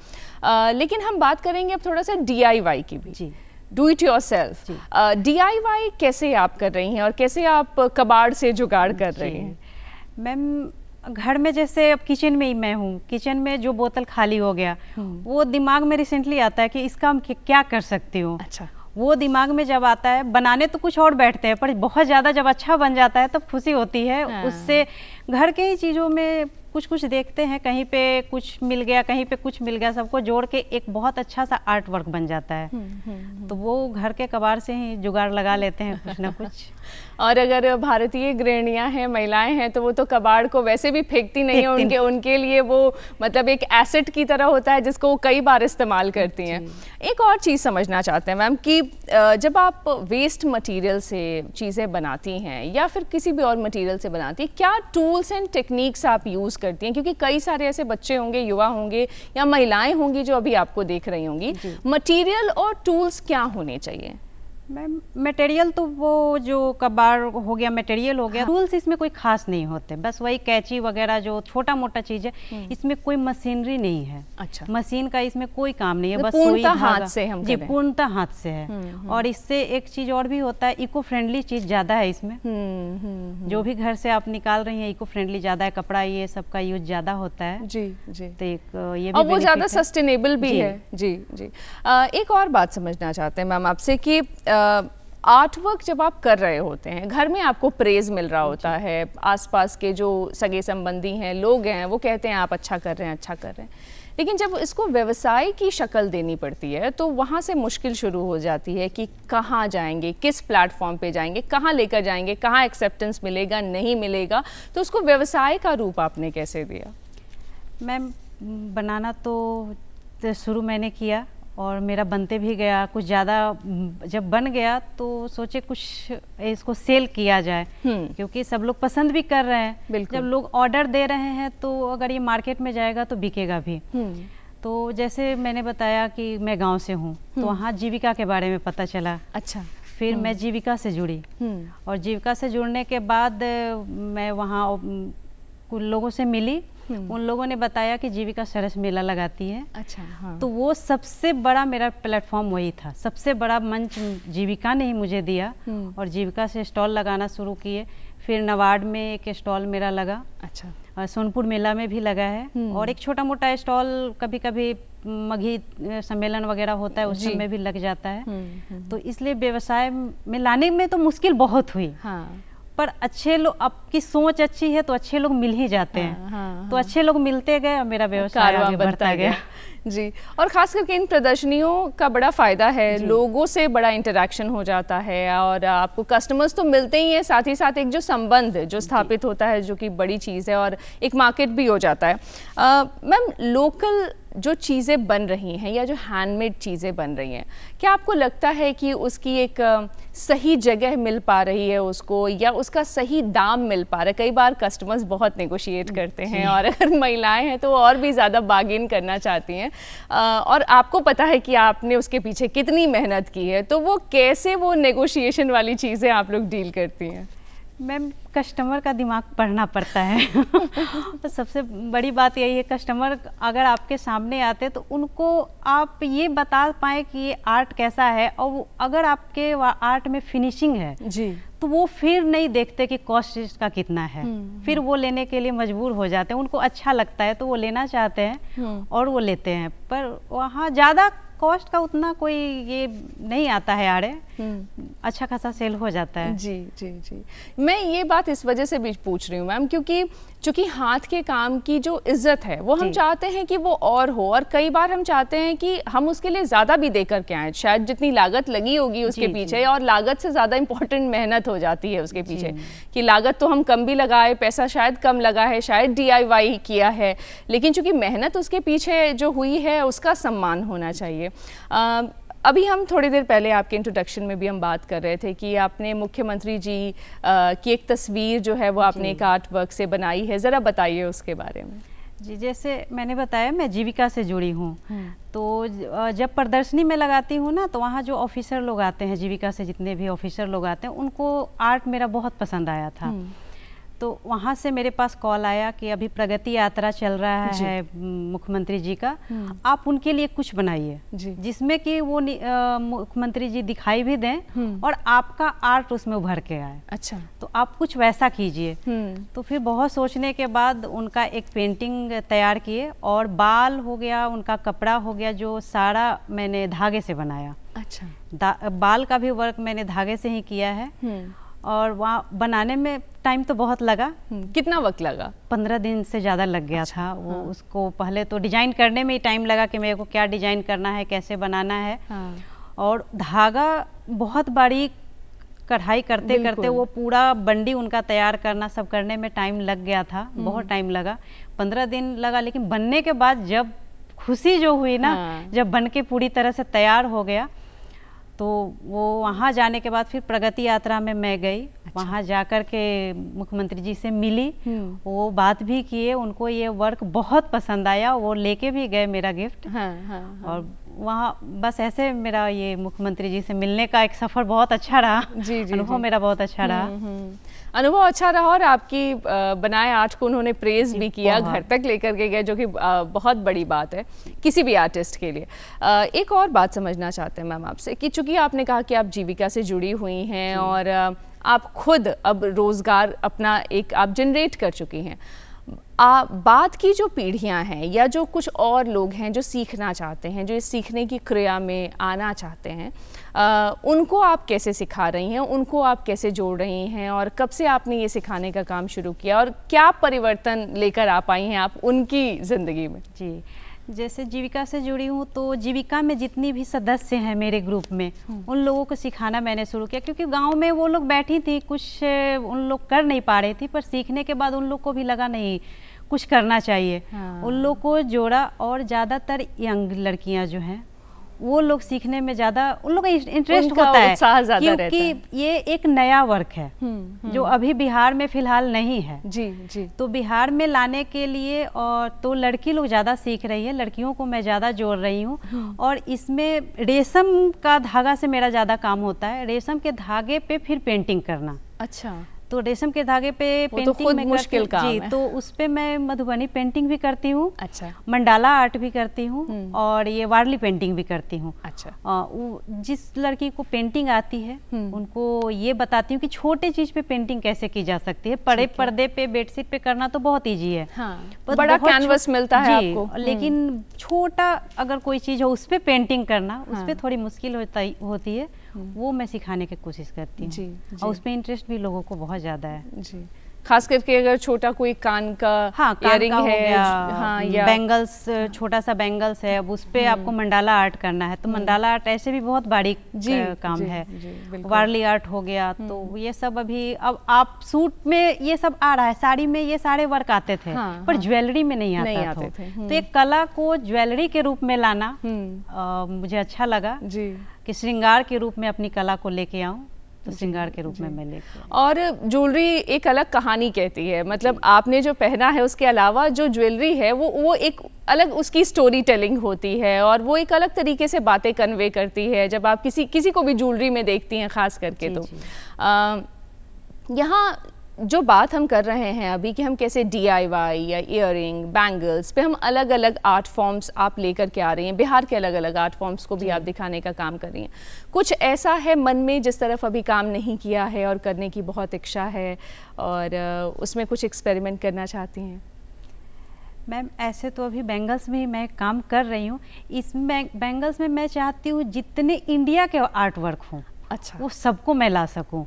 Speaker 1: लेकिन हम बात करेंगे अब थोड़ा सा DIY की भी। Do it your self. DIY कैसे आप कर रही हैं, और कैसे आप कबाड़ से जुगाड़ कर रही हैं?
Speaker 4: मैम घर में, जैसे अब किचन में ही मैं हूँ, किचन में जो बोतल खाली हो गया, वो दिमाग में रिसेंटली आता है कि इसका हम क्या कर सकती हूँ।
Speaker 1: अच्छा।
Speaker 4: वो दिमाग में जब आता है, बनाने तो कुछ और बैठते हैं, पर बहुत ज़्यादा जब अच्छा बन जाता है तब खुशी होती है। उससे घर के ही चीज़ों में कुछ देखते हैं, कहीं पे कुछ मिल गया, कहीं पे कुछ मिल गया, सबको जोड़ के एक बहुत अच्छा सा आर्ट वर्क बन जाता है। तो वो घर के कबाड़ से ही जुगाड़ लगा लेते हैं कुछ ना कुछ।
Speaker 1: और अगर भारतीय गृहिणियां हैं, महिलाएं हैं, तो वो तो कबाड़ को वैसे भी फेंकती नहीं है, उनके लिए वो मतलब एक एसेट की तरह होता है जिसको वो कई बार इस्तेमाल करती हैं। एक और चीज़ समझना चाहते हैं मैम कि जब आप वेस्ट मटेरियल से चीज़ें बनाती हैं, या फिर किसी भी और मटेरियल से बनाती हैं, क्या टूल्स एंड टेक्निक्स आप यूज़ करती हैं? क्योंकि कई सारे ऐसे बच्चे होंगे, युवा होंगे, या महिलाएं होंगी जो अभी आपको देख रही होंगी। मटेरियल और टूल्स क्या होने चाहिए?
Speaker 4: मैम मटेरियल तो वो जो कबाड़ हो गया, मटेरियल हो गया। टूल्स इसमें कोई खास नहीं होते, बस वही कैंची वगैरह जो छोटा मोटा चीज है। इसमें कोई मशीनरी नहीं है।
Speaker 1: अच्छा।
Speaker 4: मशीन का इसमें कोई काम नहीं है, बस
Speaker 1: पूर्णतः हाथ से हम
Speaker 4: जी, पूर्णतः हाथ से है। और इससे एक चीज और भी होता है, इको फ्रेंडली चीज ज्यादा है इसमें। जो भी घर से आप निकाल रही हैं, इको फ्रेंडली ज्यादा है, कपड़ा ये सब का यूज ज्यादा होता है।
Speaker 1: जी जी।
Speaker 4: तो एक ये
Speaker 1: भी, और वो ज्यादा सस्टेनेबल भी है। जी जी। एक और बात समझना चाहते हैं मैम आपसे कि आर्ट वर्क जब आप कर रहे होते हैं, घर में आपको प्रेज मिल रहा होता है, आसपास के जो सगे संबंधी हैं, लोग हैं, वो कहते हैं आप अच्छा कर रहे हैं, अच्छा कर रहे हैं। लेकिन जब इसको व्यवसाय की शक्ल देनी पड़ती है, तो वहाँ से मुश्किल शुरू हो जाती है कि कहाँ जाएंगे, किस प्लेटफॉर्म पे जाएंगे, कहाँ लेकर जाएंगे, कहाँ एक्सेप्टेंस मिलेगा, नहीं मिलेगा। तो उसको व्यवसाय का रूप आपने कैसे दिया?
Speaker 4: मैम बनाना तो शुरू मैंने किया और मेरा बनते भी गया, कुछ ज़्यादा जब बन गया तो सोचे कुछ इसको सेल किया जाए, क्योंकि सब लोग पसंद भी कर रहे हैं। जब लोग ऑर्डर दे रहे हैं तो अगर ये मार्केट में जाएगा तो बिकेगा भी। तो जैसे मैंने बताया कि मैं गांव से हूँ, तो वहाँ जीविका के बारे में पता चला।
Speaker 1: अच्छा।
Speaker 4: फिर मैं जीविका से जुड़ी, और जीविका से जुड़ने के बाद मैं वहाँ कुछ लोगों से मिली। उन लोगों ने बताया कि जीविका सरस मेला लगाती है।
Speaker 1: अच्छा। हाँ।
Speaker 4: तो वो सबसे बड़ा मेरा प्लेटफॉर्म वही था, सबसे बड़ा मंच जीविका ने ही मुझे दिया, और जीविका से स्टॉल लगाना शुरू किए। फिर नवाड में एक स्टॉल मेरा लगा। अच्छा। और सोनपुर मेला में भी लगा है, और एक छोटा मोटा स्टॉल कभी कभी मघी सम्मेलन वगैरह होता है, उस समय भी लग जाता है। तो इसलिए व्यवसाय में लाने में तो मुश्किल बहुत हुई।
Speaker 1: हाँ।
Speaker 4: पर अच्छे लोग, आपकी सोच अच्छी है तो अच्छे लोग मिल ही जाते हैं। तो अच्छे लोग मिलते गए और मेरा व्यवसाय आगे बढ़ता गया।
Speaker 1: जी, और खास करके इन प्रदर्शनियों का बड़ा फ़ायदा है, लोगों से बड़ा इंटरेक्शन हो जाता है और आपको कस्टमर्स तो मिलते ही हैं, साथ ही साथ एक जो संबंध जो स्थापित होता है, जो कि बड़ी चीज़ है, और एक मार्केट भी हो जाता है। मैम, लोकल जो चीज़ें बन रही हैं या जो हैंडमेड चीज़ें बन रही हैं, क्या आपको लगता है कि उसकी एक सही जगह मिल पा रही है उसको, या उसका सही दाम मिल पा रहा है? कई बार कस्टमर्स बहुत नेगोशिएट करते हैं और अगर महिलाएं हैं तो और भी ज़्यादा बार्गेन करना चाहती हैं, और आपको पता है कि आपने उसके पीछे कितनी मेहनत की है, तो वो कैसे वो नेगोशिएशन वाली चीज़ें आप लोग डील करती हैं?
Speaker 4: मैम, कस्टमर का दिमाग पढ़ना पड़ता है। तो सबसे बड़ी बात यही है, कस्टमर अगर आपके सामने आते हैं तो उनको आप ये बता पाएँ कि ये आर्ट कैसा है, और अगर आपके आर्ट में फिनिशिंग है जी, तो वो फिर नहीं देखते कि कॉस्ट इसका कितना है, फिर वो लेने के लिए मजबूर हो जाते हैं। उनको अच्छा लगता है तो वो लेना चाहते हैं और वो लेते हैं, पर वहाँ ज़्यादा कॉस्ट का उतना कोई ये नहीं आता है आड़े, अच्छा खासा सेल हो जाता है।
Speaker 1: जी जी जी, मैं ये बात इस वजह से भी पूछ रही हूँ मैम, क्योंकि चूँकि हाथ के काम की जो इज्जत है वो हम चाहते हैं कि वो और हो, और कई बार हम चाहते हैं कि हम उसके लिए ज़्यादा भी दे करके आएँ, शायद जितनी लागत लगी होगी उसके पीछे, और लागत से ज़्यादा इम्पोर्टेंट मेहनत हो जाती है उसके पीछे, कि लागत तो हम कम भी लगाए, पैसा शायद कम लगा है, शायद DIY किया है, लेकिन चूँकि मेहनत उसके पीछे जो हुई है उसका सम्मान होना चाहिए। अभी हम थोड़ी देर पहले आपके इंट्रोडक्शन में भी हम बात कर रहे थे कि आपने मुख्यमंत्री जी की एक तस्वीर जो है वो आपने एक आर्ट वर्क से बनाई है, ज़रा बताइए उसके बारे में।
Speaker 4: जी, जैसे मैंने बताया, मैं जीविका से जुड़ी हूँ, तो जब प्रदर्शनी में लगाती हूँ ना, तो वहाँ जो ऑफिसर लोग आते हैं, जीविका से जितने भी ऑफिसर लोग आते हैं, उनको आर्ट मेरा बहुत पसंद आया था। तो वहाँ से मेरे पास कॉल आया कि अभी प्रगति यात्रा चल रहा है मुख्यमंत्री जी का, आप उनके लिए कुछ बनाइए जिसमें कि वो मुख्यमंत्री जी दिखाई भी दें और आपका आर्ट उसमें उभर के आए।
Speaker 1: अच्छा,
Speaker 4: तो आप कुछ वैसा कीजिए। तो फिर बहुत सोचने के बाद उनका एक पेंटिंग तैयार किए, और बाल हो गया, उनका कपड़ा हो गया, जो सारा मैंने धागे से बनाया। अच्छा, बाल का भी वर्क मैंने धागे से ही किया है, और वहाँ बनाने में टाइम तो बहुत लगा।
Speaker 1: कितना वक्त लगा?
Speaker 4: 15 दिन से ज़्यादा लग गया था। वो उसको पहले तो डिजाइन करने में ही टाइम लगा कि मेरे को क्या डिजाइन करना है, कैसे बनाना है। और धागा बहुत बारीक कढ़ाई करते करते वो पूरा बंडी उनका तैयार करना, सब करने में टाइम लग गया था, बहुत टाइम लगा, 15 दिन लगा। लेकिन बनने के बाद जब खुशी जो हुई ना, जब बन के पूरी तरह से तैयार हो गया, तो वो वहाँ जाने के बाद फिर प्रगति यात्रा में मैं गई। वहाँ जाकर के मुख्यमंत्री जी से मिली, वो बात भी किए, उनको ये वर्क बहुत पसंद आया, वो लेके भी गए मेरा गिफ्ट। और वहाँ बस ऐसे मेरा ये मुख्यमंत्री जी से मिलने का एक सफ़र बहुत अच्छा रहा। अनुभव मेरा बहुत अच्छा रहा।
Speaker 1: अनुभव अच्छा रहा, और आपकी बनाए आर्ट को उन्होंने प्रेज भी किया, घर तक लेकर के गए, जो कि बहुत बड़ी बात है किसी भी आर्टिस्ट के लिए। एक और बात समझना चाहते हैं मैम आपसे कि चूंकि आपने कहा कि आप जीविका से जुड़ी हुई हैं और आप खुद अब रोज़गार अपना एक आप जनरेट कर चुकी हैं, बाद की जो पीढ़ियां हैं या जो कुछ और लोग हैं जो सीखना चाहते हैं, जो इस सीखने की क्रिया में आना चाहते हैं, उनको आप कैसे सिखा रही हैं, उनको आप कैसे जोड़ रही हैं, और कब से आपने ये सिखाने का काम शुरू किया, और क्या परिवर्तन लेकर आ पाई हैं आप उनकी ज़िंदगी में? जी,
Speaker 4: जैसे जीविका से जुड़ी हूँ, तो जीविका में जितनी भी सदस्य हैं मेरे ग्रुप में, उन लोगों को सिखाना मैंने शुरू किया, क्योंकि गांव में वो लोग बैठी थी, कुछ उन लोग कर नहीं पा रही थी, पर सीखने के बाद उन लोग को भी लगा नहीं कुछ करना चाहिए। उन लोग को जोड़ा, और ज़्यादातर यंग लड़कियां जो हैं वो लोग सीखने में ज़्यादा उन लोग का इंटरेस्ट होता है, क्योंकि ये एक नया वर्क है जो अभी बिहार में फ़िलहाल नहीं है। जी। तो बिहार में लाने के लिए, और तो लड़की लोग ज़्यादा सीख रही है, लड़कियों को मैं ज़्यादा जोड़ रही हूँ। और इसमें रेशम का धागा से मेरा ज़्यादा काम होता है, रेशम के धागे पे फिर पेंटिंग करना। अच्छा, तो रेशम के धागे पे पेंटिंग में मुश्किल काम है। तो उस पे मैं मधुबनी पेंटिंग भी करती हूँ। अच्छा, मंडाला आर्ट भी करती हूँ, और ये वारली पेंटिंग भी करती हूँ। अच्छा, जिस लड़की को पेंटिंग आती है उनको ये बताती हूँ कि छोटे चीज पे पेंटिंग कैसे की जा सकती है। बड़े पर्दे पे, बेडशीट पे करना तो बहुत ईजी है,
Speaker 1: बड़ा कैनवस मिलता है आपको,
Speaker 4: लेकिन छोटा अगर कोई चीज हो उस पे पेंटिंग करना, उस पे थोड़ी मुश्किल होती है। वो मैं सिखाने की कोशिश करती हूँ।
Speaker 1: जी,
Speaker 4: और उसमें इंटरेस्ट भी लोगों को बहुत ज़्यादा है।
Speaker 1: जी, खास करके अगर छोटा कोई कान का इयरिंग है,
Speaker 4: हाँ, या बेंगल्स, छोटा सा बेंगल्स है, अब उस पे आपको मंडाला आर्ट करना है, तो मंडाला आर्ट ऐसे भी बहुत बारीक काम है। वारली आर्ट हो गया, तो ये सब अभी अब आप सूट में ये सब आ रहा है, साड़ी में ये सारे वर्क आते थे, पर ज्वेलरी में नहीं आते थे। तो एक कला को ज्वेलरी के रूप में लाना मुझे अच्छा लगा कि श्रृंगार के रूप में अपनी कला को लेके आऊं, तो श्रृंगार के रूप में मैं लेके।
Speaker 1: और ज्वेलरी एक अलग कहानी कहती है, मतलब आपने जो पहना है उसके अलावा जो ज्वेलरी है वो एक अलग उसकी स्टोरी टेलिंग होती है, और वो एक अलग तरीके से बातें कन्वे करती है जब आप किसी को भी ज्वेलरी में देखती हैं खास करके। तो यहाँ जो बात हम कर रहे हैं अभी कि हम कैसे DIY या इयरिंग, बैंगल्स पे हम अलग अलग आर्ट फॉर्म्स आप लेकर के आ रही हैं, बिहार के अलग अलग आर्ट फॉर्म्स को भी आप दिखाने का काम कर रही हैं। कुछ ऐसा है मन में जिस तरफ अभी काम नहीं किया है और करने की बहुत इच्छा है, और उसमें कुछ एक्सपेरिमेंट करना चाहती हैं?
Speaker 4: मैम ऐसे तो अभी बैंगल्स में मैं काम कर रही हूँ। इस बैंगल्स में मैं चाहती हूँ जितने इंडिया के आर्ट वर्क हों,
Speaker 1: अच्छा, वो
Speaker 4: सबको मैं ला सकूं,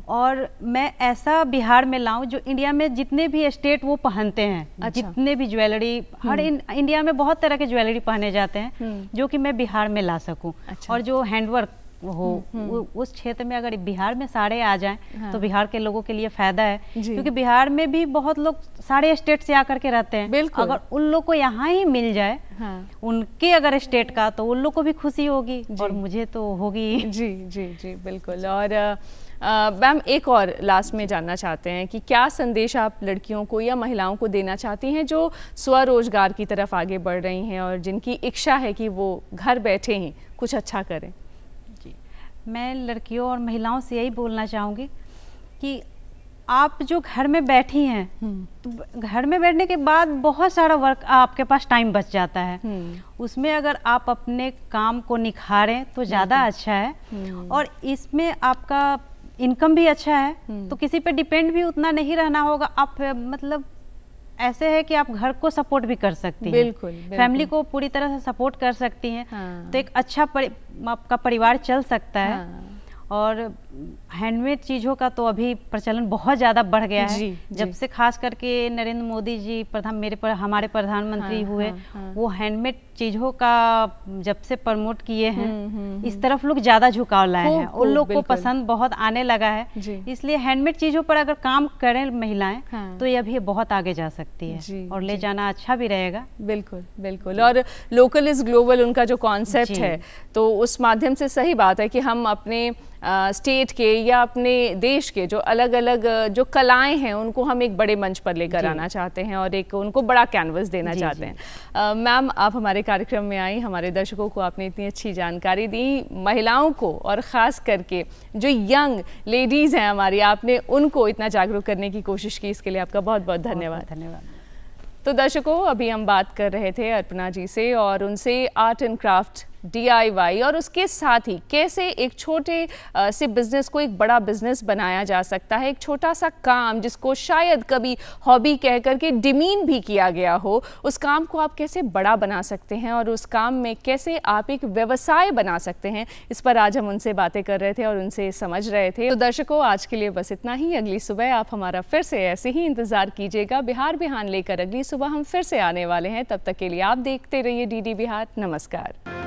Speaker 4: और मैं ऐसा बिहार में लाऊं जो इंडिया में जितने भी स्टेट वो पहनते हैं। अच्छा। जितने भी ज्वेलरी हर इंडिया में बहुत तरह के ज्वेलरी पहने जाते हैं, जो कि मैं बिहार में ला सकूं। अच्छा। और जो हैंडवर्क हो उस क्षेत्र में अगर बिहार में साड़े आ जाएं, हाँ, तो बिहार के लोगों के लिए फायदा है, क्योंकि बिहार में भी बहुत लोग सारे स्टेट से आकर के रहते हैं। अगर उन लोग को यहाँ ही मिल जाए, हाँ, उनके अगर स्टेट का, तो उन लोग को भी खुशी होगी और मुझे तो होगी।
Speaker 1: जी जी जी बिल्कुल। और मैम एक और लास्ट में जानना चाहते हैं कि क्या संदेश आप लड़कियों को या महिलाओं को देना चाहती हैं जो स्वरोजगार की तरफ आगे बढ़ रही हैं और जिनकी इच्छा है कि वो घर बैठे ही कुछ अच्छा करें?
Speaker 4: मैं लड़कियों और महिलाओं से यही बोलना चाहूँगी कि आप जो घर में बैठी हैं, तो घर में बैठने के बाद बहुत सारा वर्क आपके पास टाइम बच जाता है, उसमें अगर आप अपने काम को निखारें तो ज़्यादा अच्छा है, और इसमें आपका इनकम भी अच्छा है, तो किसी पे डिपेंड भी उतना नहीं रहना होगा। आप मतलब ऐसे है कि आप घर को सपोर्ट भी कर सकती हैं, बिल्कुल, फैमिली को पूरी तरह से सपोर्ट कर सकती हैं। हाँ। तो एक अच्छा आपका परिवार चल सकता है। हाँ। और हैंडमेड चीज़ों का तो अभी प्रचलन बहुत ज़्यादा बढ़ गया है। जब से खास करके नरेंद्र मोदी जी हमारे प्रधानमंत्री हुए, वो हैंडमेड चीज़ों का जब से प्रमोट किए हैं, इस तरफ लोग ज़्यादा झुकाव लाए हैं, उन लोग को पसंद बहुत आने लगा है। इसलिए हैंडमेड चीज़ों पर अगर काम करें महिलाएं, तो ये अभी बहुत आगे जा सकती है और ले जाना अच्छा भी रहेगा।
Speaker 1: बिल्कुल बिल्कुल। और लोकल इज ग्लोबल उनका जो कॉन्सेप्ट है, तो उस माध्यम से सही बात है कि हम अपने स्टेट के या अपने देश के जो अलग अलग जो कलाएं हैं उनको हम एक बड़े मंच पर लेकर आना चाहते हैं और एक उनको बड़ा कैनवस देना चाहते हैं। मैम आप हमारे कार्यक्रम में आई, हमारे दर्शकों को आपने इतनी अच्छी जानकारी दी, महिलाओं को और ख़ास करके जो यंग लेडीज़ हैं हमारी, आपने उनको इतना जागरूक करने की कोशिश की, इसके लिए आपका बहुत बहुत धन्यवाद।
Speaker 4: धन्यवाद।
Speaker 1: तो दर्शकों अभी हम बात कर रहे थे अर्पणा जी से और उनसे आर्ट एंड क्राफ्ट, DIY और उसके साथ ही कैसे एक छोटे से बिजनेस को एक बड़ा बिजनेस बनाया जा सकता है। एक छोटा सा काम जिसको शायद कभी हॉबी कह करके डिमीन भी किया गया हो, उस काम को आप कैसे बड़ा बना सकते हैं और उस काम में कैसे आप एक व्यवसाय बना सकते हैं, इस पर आज हम उनसे बातें कर रहे थे और उनसे समझ रहे थे। तो दर्शकों आज के लिए बस इतना ही। अगली सुबह आप हमारा फिर से ऐसे ही इंतज़ार कीजिएगा। बिहार बिहान लेकर अगली सुबह हम फिर से आने वाले हैं। तब तक के लिए आप देखते रहिए DD बिहार। नमस्कार।